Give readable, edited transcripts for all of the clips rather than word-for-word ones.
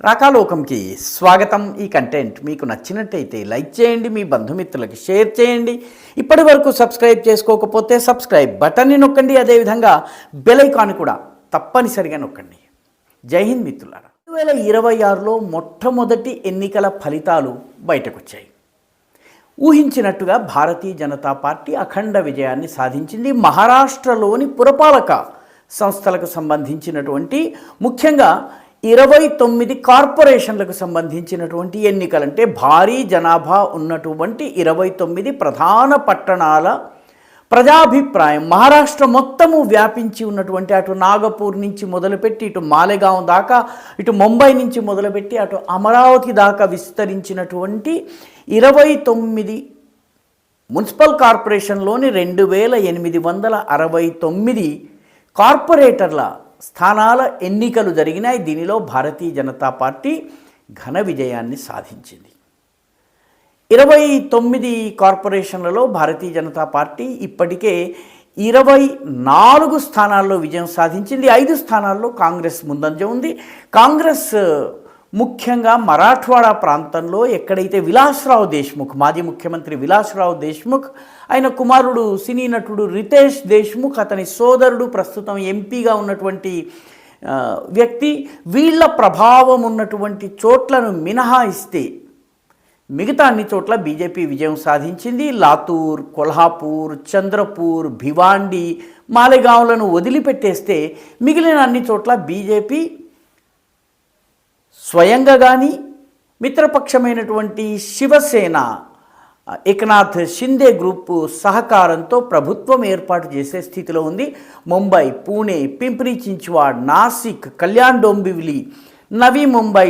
రాకాలోకంకి స్వాగతం. ఈ కంటెంట్ మీకు నచ్చినట్టయితే లైక్ చేయండి, మీ బంధుమిత్రులకి షేర్ చేయండి. ఇప్పటి వరకు సబ్స్క్రైబ్ చేసుకోకపోతే సబ్స్క్రైబ్ బటన్ని నొక్కండి. అదేవిధంగా బెల్ ఐకాన్ కూడా తప్పనిసరిగా నొక్కండి. జై హింద్ మిత్రులారా. 2026లో మొట్టమొదటి ఎన్నికల ఫలితాలు బయటకు వచ్చాయి. ఊహించినట్టుగా భారతీయ జనతా పార్టీ అఖండ విజయాన్ని సాధించింది. మహారాష్ట్రలోని పురపాలక సంస్థలకు సంబంధించినటువంటి ముఖ్యంగా 29 కార్పొరేషన్లకు సంబంధించినటువంటి ఎన్నికలంటే భారీ జనాభా ఉన్నటువంటి 29 ప్రధాన పట్టణాల ప్రజాభిప్రాయం మహారాష్ట్ర మొత్తము వ్యాపించి ఉన్నటువంటి అటు నాగపూర్ నుంచి మొదలుపెట్టి ఇటు మాలెగావ్ దాకా, ఇటు ముంబై నుంచి మొదలుపెట్టి అటు అమరావతి దాకా విస్తరించినటువంటి 29 మున్సిపల్ కార్పొరేషన్లోని 2869 కార్పొరేటర్ల స్థానాల ఎన్నికలు జరిగినాయి. దీనిలో భారతీయ జనతా పార్టీ ఘన విజయాన్ని సాధించింది. 29 కార్పొరేషన్లలో భారతీయ జనతా పార్టీ ఇప్పటికే 24 స్థానాల్లో విజయం సాధించింది. 5 స్థానాల్లో కాంగ్రెస్ ముందంజ ఉంది. కాంగ్రెస్ ముఖ్యంగా మరాఠ్వాడా ప్రాంతంలో ఎక్కడైతే విలాస్రావు దేశ్ముఖ్, మాజీ ముఖ్యమంత్రి విలాస్రావు దేశ్ముఖ్, ఆయన కుమారుడు సినీ నటుడు రితేష్ దేశ్ముఖ్, అతని సోదరుడు ప్రస్తుతం ఎంపీగా ఉన్నటువంటి వ్యక్తి, వీళ్ళ ప్రభావం ఉన్నటువంటి చోట్లను మినహాయిస్తే మిగతా అన్ని చోట్ల బీజేపీ విజయం సాధించింది. లాతూర్, కొల్హాపూర్, చంద్రపూర్, భివాండి, మాలెగావ్లను వదిలిపెట్టేస్తే మిగిలిన అన్ని చోట్ల బీజేపీ స్వయంగా కానీ మిత్రపక్షమైనటువంటి శివసేన ఏకనాథ్ షిందే గ్రూపు సహకారంతో ప్రభుత్వం ఏర్పాటు చేసే స్థితిలో ఉంది. ముంబై, పూణే, పింప్రి చించ్వాడ్, నాసిక్, కళ్యాణ్ డోంబివిలి, నవీ ముంబై,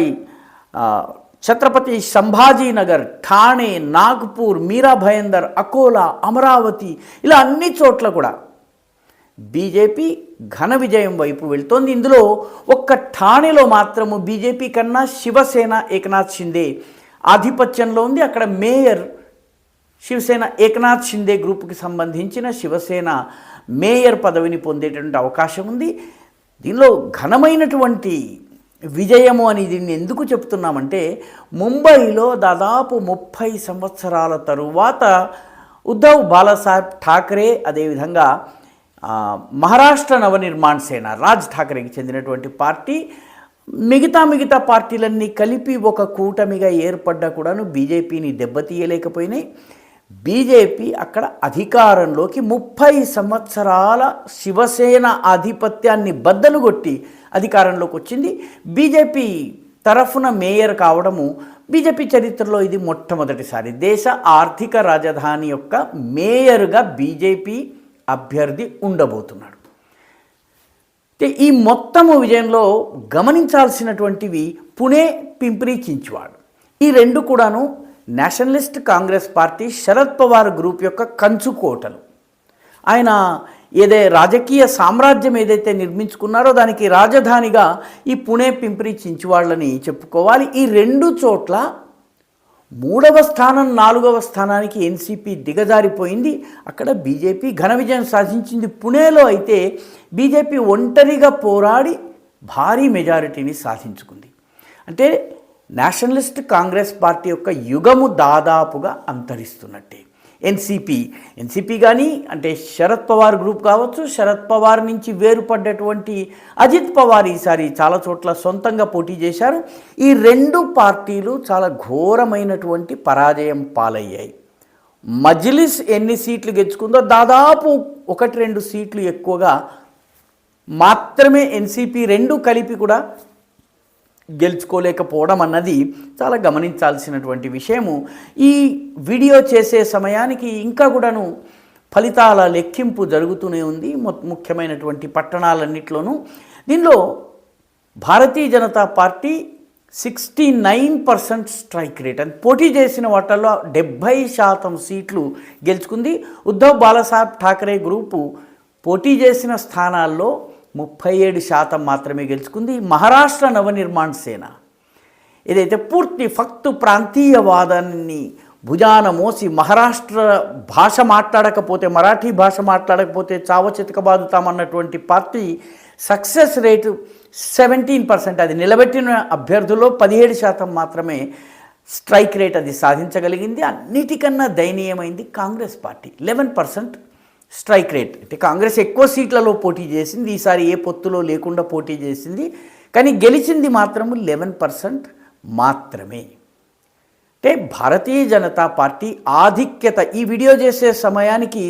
ఛత్రపతి సంభాజీనగర్, ఠాణే, నాగ్పూర్, మీరా భయందర్, అకోలా, అమరావతి, ఇలా అన్ని చోట్ల కూడా బీజేపీ ఘన విజయం వైపు వెళ్తోంది. ఇందులో ఒక్క ఠాణేలో మాత్రము బీజేపీ కన్నా శివసేన ఏకనాథ్ షిందే ఆధిపత్యంలో ఉంది. అక్కడ మేయర్ శివసేన ఏకనాథ్ షిందే గ్రూప్కి సంబంధించిన శివసేన మేయర్ పదవిని పొందేటువంటి అవకాశం ఉంది. దీనిలో ఘనమైనటువంటి విజయము అని దీన్ని ఎందుకు చెప్తున్నామంటే, ముంబైలో దాదాపు 30 సంవత్సరాల తరువాత ఉద్ధవ్ బాలాసాహెబ్ ఠాకరే, అదేవిధంగా మహారాష్ట్ర నవనిర్మాణ్ సేన, రాజ్ ఠాకరేకి చెందినటువంటి పార్టీ, మిగతా పార్టీలన్నీ కలిపి ఒక కూటమిగా ఏర్పడ్డా కూడాను బీజేపీని దెబ్బతీయలేకపోయినాయి. బీజేపీ అక్కడ అధికారంలోకి 30 సంవత్సరాల శివసేన ఆధిపత్యాన్ని బద్దలు కొట్టి అధికారంలోకి వచ్చింది. బీజేపీ తరఫున మేయర్ కావడము బీజేపీ చరిత్రలో ఇది మొట్టమొదటిసారి. దేశ ఆర్థిక రాజధాని యొక్క మేయర్గా బీజేపీ అభ్యర్థి ఉండబోతున్నాడు. ఈ మొత్తము విజయంలో గమనించాల్సినటువంటివి పుణే, పింప్రి చించ్వాడ్, ఈ రెండు కూడాను Nationalist Congress party Sharad Pawar group యొక్క కంచుకోటలు. ఆయన రాజకీయ సామ్రాజ్యం ఏదైతే నిర్మించుకున్నారో దానికి రాజధానిగా ఈ పుణే, పింప్రి చించ్వాడ్లని చెప్పుకోవాలి. ఈ రెండు చోట్ల 3వ స్థానం 4వ స్థానానికి ఎన్సీపీ దిగజారిపోయింది. అక్కడ బీజేపీ ఘన విజయం సాధించింది. పుణేలో అయితే బీజేపీ ఒంటరిగా పోరాడి భారీ మెజారిటీని సాధించుకుంది. అంటే నేషనలిస్ట్ కాంగ్రెస్ పార్టీ యొక్క యుగము దాదాపుగా అంతరిస్తున్నట్టే. ఎన్సీపీ కానీ అంటే శరద్ పవార్ గ్రూప్ కావచ్చు, శరద్ పవార్ నుంచి వేరుపడ్డటువంటి అజిత్ పవార్ ఈసారి చాలా చోట్ల సొంతంగా పోటీ చేశారు. ఈ రెండు పార్టీలు చాలా ఘోరమైనటువంటి పరాజయం పాలయ్యాయి. మజ్లిస్ ఎన్ని సీట్లు గెలుచుకుందో దాదాపు 1-2 సీట్లు ఎక్కువగా మాత్రమే ఎన్సీపీ రెండు కలిపి కూడా గెలుచుకోలేకపోవడం అన్నది చాలా గమనించాల్సినటువంటి విషయము. ఈ వీడియో చేసే సమయానికి ఇంకా కూడాను ఫలితాల లెక్కింపు జరుగుతూనే ఉంది ముఖ్యమైనటువంటి పట్టణాలన్నింటిలోనూ. దీనిలో Bharatiya Janata party 69% strike rate అని పోటీ చేసిన వాటిల్లో 70% సీట్లు గెలుచుకుంది. ఉద్ధవ్ బాలాసాహెబ్ ఠాకరే గ్రూపు పోటీ చేసిన స్థానాల్లో 37% మాత్రమే గెలుచుకుంది. మహారాష్ట్ర నవనిర్మాణ్ సేన ఏదైతే పూర్తి ఫక్తు ప్రాంతీయవాదాన్ని భుజాన మోసి మహారాష్ట్ర భాష మాట్లాడకపోతే, మరాఠీ భాష మాట్లాడకపోతే చావ చితకబాదుతామన్నటువంటి పార్టీ సక్సెస్ రేటు 17%. అది నిలబెట్టిన అభ్యర్థుల్లో 17% మాత్రమే స్ట్రైక్ రేట్ అది సాధించగలిగింది. అన్నిటికన్నా దయనీయమైంది కాంగ్రెస్ పార్టీ 11% స్ట్రైక్ రేట్. అంటే కాంగ్రెస్ ఎక్కువ సీట్లలో పోటీ చేసింది, ఈసారి ఏ పొత్తులో లేకుండా పోటీ చేసింది, కానీ గెలిచింది మాత్రం 11% మాత్రమే. అంటే భారతీయ జనతా పార్టీ ఆధిక్యత ఈ వీడియో చేసే సమయానికి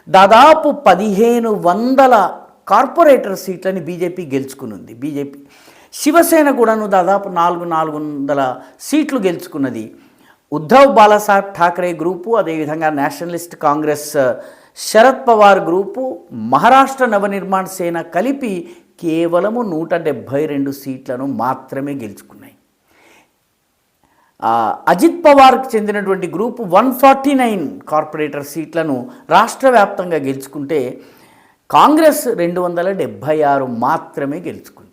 దాదాపు 1500 కార్పొరేటర్ సీట్లని బీజేపీ గెలుచుకున్నది. బీజేపీ శివసేన కూడాను దాదాపు 400 సీట్లు గెలుచుకున్నది. ఉద్ధవ్ బాలాసాహెబ్ ఠాకరే గ్రూపు, అదేవిధంగా నేషనలిస్ట్ కాంగ్రెస్ శరద్ పవార్ గ్రూపు, మహారాష్ట్ర నవనిర్మాణ సేన కలిపి కేవలము 172 సీట్లను మాత్రమే గెలుచుకున్నాయి. అజిత్ పవార్కి చెందినటువంటి గ్రూపు 149 కార్పొరేటర్ సీట్లను రాష్ట్ర వ్యాప్తంగా గెలుచుకుంటే కాంగ్రెస్ 276 మాత్రమే గెలుచుకుంది.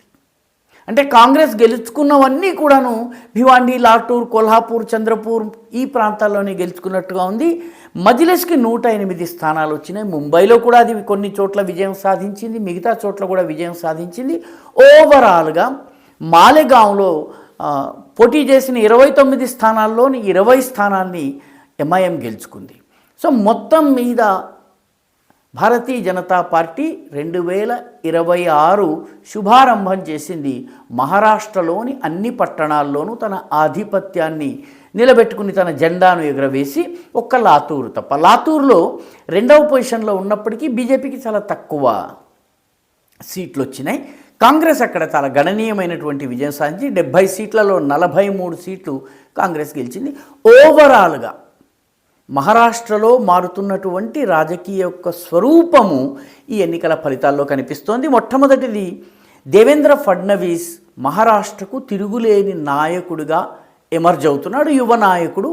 అంటే కాంగ్రెస్ గెలుచుకున్నవన్నీ కూడాను భివాండి, లాటూర్, కొల్హాపూర్, చంద్రపూర్ ఈ ప్రాంతాల్లోనే గెలుచుకున్నట్టుగా ఉంది. మజ్లిస్కి 108 స్థానాలు వచ్చినాయి. ముంబైలో కూడా అది కొన్ని చోట్ల విజయం సాధించింది, మిగతా చోట్ల కూడా విజయం సాధించింది. ఓవరాల్గా మాలెగాంలో పోటీ చేసిన 29 స్థానాల్లోని 20 స్థానాల్ని ఎంఐఎం గెలుచుకుంది. సో మొత్తం మీద భారతీయ జనతా పార్టీ 2026 శుభారంభం చేసింది. మహారాష్ట్రలోని అన్ని పట్టణాల్లోనూ తన ఆధిపత్యాన్ని నిలబెట్టుకుని తన జెండాను ఎగురవేసి, ఒక్క లాతూరు తప్ప. లాతూరులో 2వ పొజిషన్లో ఉన్నప్పటికీ బీజేపీకి చాలా తక్కువ సీట్లు వచ్చినాయి. కాంగ్రెస్ అక్కడ చాలా గణనీయమైనటువంటి విజయం సాధించి 70 సీట్లలో 43 సీట్లు కాంగ్రెస్ గెలిచింది. ఓవరాల్గా మహారాష్ట్రలో మారుతున్నటువంటి రాజకీయ యొక్క స్వరూపము ఈ ఎన్నికల ఫలితాల్లో కనిపిస్తోంది. మొట్టమొదటిది, దేవేంద్ర ఫడ్నవీస్ మహారాష్ట్రకు తిరుగులేని నాయకుడిగా ఎమర్జ్ అవుతున్నాడు. యువ నాయకుడు,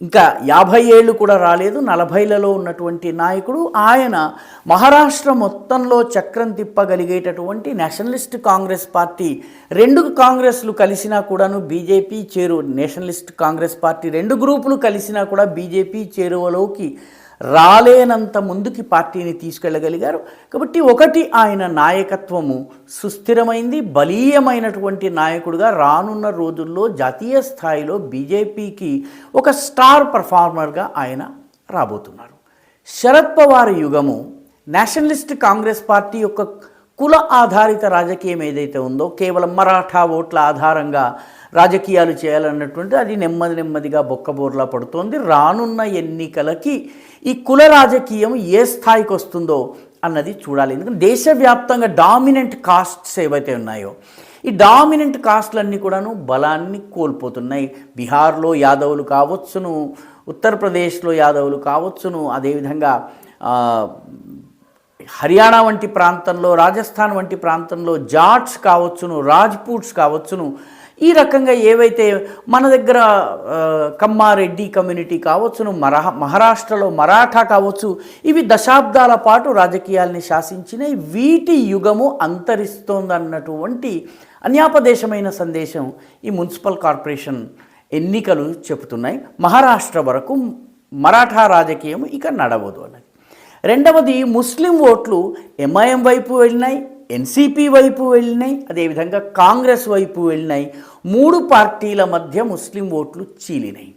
ఇంకా 50 ఏళ్ళు కూడా రాలేదు, 40లలో ఉన్నటువంటి నాయకుడు. ఆయన మహారాష్ట్ర మొత్తంలో చక్రం తిప్పగలిగేటటువంటి నేషనలిస్ట్ కాంగ్రెస్ పార్టీ, 2 కాంగ్రెస్లు కలిసినా కూడాను బీజేపీ నేషనలిస్ట్ కాంగ్రెస్ పార్టీ 2 గ్రూపులు కలిసినా కూడా బీజేపీ చేరువలోకి రాలేనంత ముందుకి పార్టీని తీసుకెళ్ళగలిగారు. కాబట్టి ఒకటి, ఆయన నాయకత్వము సుస్థిరమైంది, బలీయమైనటువంటి నాయకుడిగా రానున్న రోజుల్లో జాతీయ స్థాయిలో బీజేపీకి ఒక స్టార్ పర్ఫార్మర్గా ఆయన రాబోతున్నారు. శరద్ పవార్ యుగము నేషనలిస్ట్ కాంగ్రెస్ పార్టీ యొక్క కుల ఆధారిత రాజకీయం ఏదైతే ఉందో, కేవలం మరాఠా ఓట్ల ఆధారంగా రాజకీయాలు చేయాలన్నటువంటి అది నెమ్మదిగా బొక్కబోర్లా పడుతోంది. రానున్న ఎన్నికలకి ఈ కుల రాజకీయం ఏ స్థాయికి వస్తుందో అన్నది చూడాలి. ఎందుకంటే దేశవ్యాప్తంగా డామినెంట్ కాస్ట్స్ ఏవైతే ఉన్నాయో, ఈ డామినెంట్ కాస్ట్లన్నీ కూడాను బలాన్ని కోల్పోతున్నాయి. బీహార్లో యాదవులు కావచ్చును, ఉత్తరప్రదేశ్లో యాదవులు కావచ్చును, అదేవిధంగా హర్యానా వంటి ప్రాంతంలో, రాజస్థాన్ వంటి ప్రాంతంలో జాట్స్ కావచ్చును, రాజ్పూట్స్ కావచ్చును, ఈ రకంగా ఏవైతే మన దగ్గర కమ్మారెడ్డి కమ్యూనిటీ కావచ్చును, మహారాష్ట్రలో మరాఠా కావచ్చు, ఇవి దశాబ్దాల పాటు రాజకీయాల్ని శాసించినాయి. వీటి యుగము అంతరిస్తోందన్నటువంటి అన్యాపదేశమైన సందేశం ఈ మున్సిపల్ కార్పొరేషన్ ఎన్నికలు చెబుతున్నాయి. మహారాష్ట్ర వరకు మరాఠా రాజకీయం ఇక నడవదు అన్నది. రెండవది, ముస్లిం ఓట్లు ఎంఐఎం వైపు వెళ్ళినాయి, ఎన్సీపీ వైపు వెళ్ళినాయి, అదేవిధంగా కాంగ్రెస్ వైపు వెళ్ళినాయి. 3 పార్టీల మధ్య ముస్లిం ఓట్లు చీలినాయి.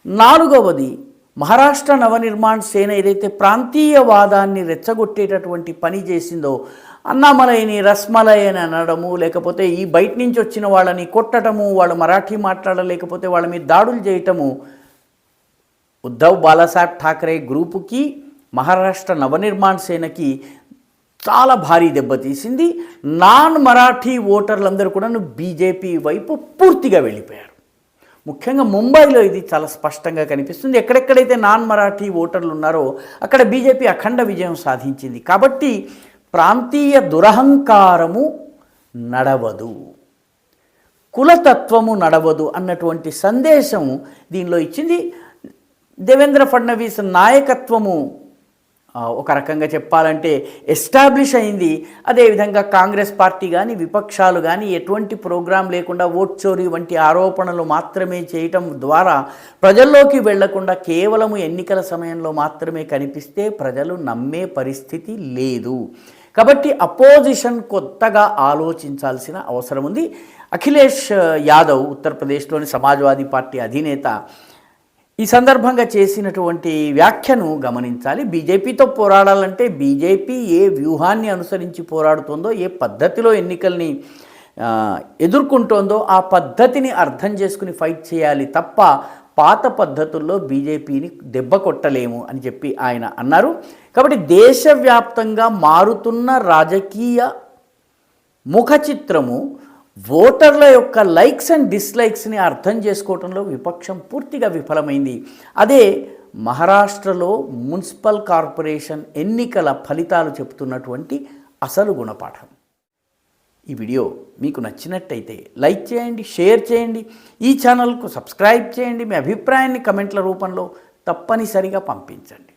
నాలుగవది, మహారాష్ట్ర నవనిర్మాణ సేన ఏదైతే ప్రాంతీయవాదాన్ని రెచ్చగొట్టేటటువంటి పని చేసిందో, అన్నామలైని రస్మలై అని అనడము, లేకపోతే ఈ బయట నుంచి వచ్చిన వాళ్ళని కొట్టడము, వాళ్ళు మరాఠీ మాట్లాడలేకపోతే వాళ్ళ మీద దాడులు చేయటము, ఉద్ధవ్ బాలాసాహెబ్ ఠాకరే గ్రూపుకి, మహారాష్ట్ర నవనిర్మాణ సేనకి చాలా భారీ దెబ్బతీసింది. నాన్ మరాఠీ ఓటర్లందరూ కూడా బీజేపీ వైపు పూర్తిగా వెళ్ళిపోయారు. ముఖ్యంగా ముంబైలో ఇది చాలా స్పష్టంగా కనిపిస్తుంది. ఎక్కడెక్కడైతే నాన్ మరాఠీ ఓటర్లు ఉన్నారో అక్కడ బీజేపీ అఖండ విజయం సాధించింది. కాబట్టి ప్రాంతీయ దురహంకారము నడవదు, కులతత్వము నడవదు అన్నటువంటి సందేశం దీనిలో ఇచ్చింది. దేవేంద్ర ఫడ్నవీస్ నాయకత్వము ఒక రకంగా చెప్పాలంటే ఎస్టాబ్లిష్ అయింది. అదేవిధంగా కాంగ్రెస్ పార్టీ కానీ విపక్షాలు కానీ ఎటువంటి ప్రోగ్రాం లేకుండా ఓట్ చోరీ వంటి ఆరోపణలు మాత్రమే చేయటం ద్వారా ప్రజల్లోకి వెళ్లకుండా కేవలం ఎన్నికల సమయంలో మాత్రమే కనిపిస్తే ప్రజలు నమ్మే పరిస్థితి లేదు. కాబట్టి అపోజిషన్ కొత్తగా ఆలోచించాల్సిన అవసరం ఉంది. అఖిలేష్ యాదవ్ ఉత్తరప్రదేశ్లోని సమాజ్వాదీ పార్టీ అధినేత ఈ సందర్భంగా చేసినటువంటి వ్యాఖ్యను గమనించాలి. బీజేపీతో పోరాడాలంటే బీజేపీ ఏ వ్యూహాన్ని అనుసరించి పోరాడుతుందో, ఏ పద్ధతిలో ఎన్నికల్ని ఎదుర్కొంటోందో ఆ పద్ధతిని అర్థం చేసుకుని ఫైట్ చేయాలి తప్ప పాత పద్ధతుల్లో బీజేపీని దెబ్బ కొట్టలేము అని చెప్పి ఆయన అన్నారు. కాబట్టి దేశవ్యాప్తంగా మారుతున్న రాజకీయ ముఖ చిత్రము ఓటర్ల యొక్క లైక్స్ అండ్ డిస్లైక్స్ని అర్థం చేసుకోవడంలో విపక్షం పూర్తిగా విఫలమైంది. అదే మహారాష్ట్రలో మున్సిపల్ కార్పొరేషన్ ఎన్నికల ఫలితాలు చెబుతున్నటువంటి అసలు గుణపాఠం. ఈ వీడియో మీకు నచ్చినట్టయితే లైక్ చేయండి, షేర్ చేయండి, ఈ ఛానల్కు సబ్స్క్రైబ్ చేయండి. మీ అభిప్రాయాన్ని కమెంట్ల రూపంలో తప్పనిసరిగా పంపించండి.